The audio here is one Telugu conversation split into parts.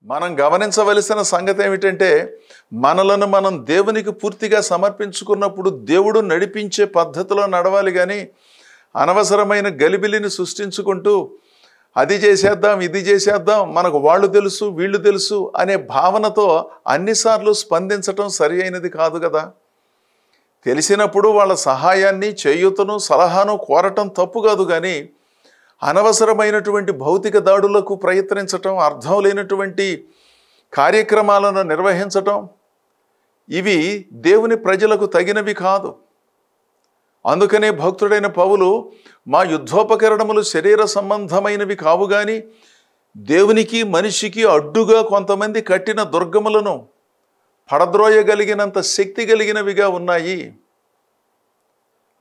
మనం గమనించవలసిన సంగతి ఏమిటంటే, మనలను మనం దేవునికి పూర్తిగా సమర్పించుకున్నప్పుడు దేవుడు నడిపించే పద్ధతిలో నడవాలి కానీ, అనవసరమైన గలిబిలిని సృష్టించుకుంటూ అది చేసేద్దాం, ఇది చేసేద్దాం, మనకు వాళ్ళు తెలుసు, వీళ్ళు తెలుసు అనే భావనతో అన్నిసార్లు స్పందించటం సరి అయినది కాదు కదా. తెలిసినప్పుడు వాళ్ళ సహాయాన్ని, చేయూతను, సలహాను కోరటం తప్పు కాదు, కానీ అనవసరమైనటువంటి భౌతిక దాడులకు ప్రయత్నించటం, అర్థం లేనటువంటి కార్యక్రమాలను నిర్వహించటం, ఇవి దేవుని ప్రజలకు తగినవి కాదు. అందుకనే భక్తుడైన పౌలు, మా యుద్ధోపకరణములు శరీర సంబంధమైనవి కావు కానీ దేవునికి మనిషికి అడ్డుగా కొంతమంది కట్టిన దుర్గములను పడద్రోయగలిగినంత శక్తి కలిగినవిగా ఉన్నాయి.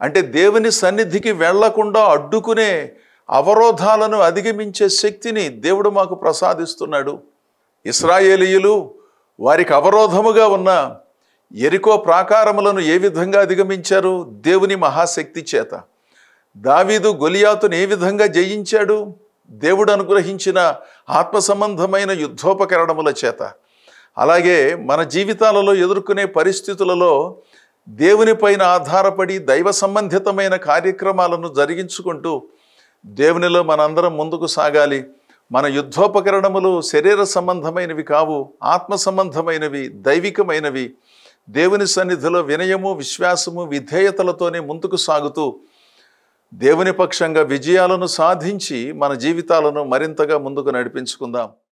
అంటే దేవుని సన్నిధికి వెళ్లకుండా అడ్డుకునే అవరోధాలను అధిగమించే శక్తిని దేవుడు మాకు ప్రసాదిస్తున్నాడు. ఇశ్రాయేలీయులు వారికి అవరోధముగా ఉన్న యెరికో ప్రాకారములను ఏ విధంగా అధిగమించారు? దేవుని మహాశక్తి చేత. దావీదు గొలియాతును ఏ విధంగా జయించాడు? దేవుడు అనుగ్రహించిన ఆత్మ సంబంధమైన యుద్ధోపకరణముల చేత. అలాగే మన జీవితాలలో ఎదుర్కొనే పరిస్థితులలో దేవుని పైన ఆధారపడి దైవ సంబంధితమైన కార్యక్రమాలను జరిగించుకుంటూ దేవునిలో మనందరం ముందుకు సాగాలి. మన యుద్ధోపకరణములు శరీర సంబంధమైనవి కావు, ఆత్మ సంబంధమైనవి, దైవికమైనవి. దేవుని సన్నిధిలో వినయము, విశ్వాసము, విధేయతలతోనే ముందుకు సాగుతూ దేవుని పక్షంగా విజయాలను సాధించి మన జీవితాలను మరింతగా ముందుకు నడిపించుకుందాం.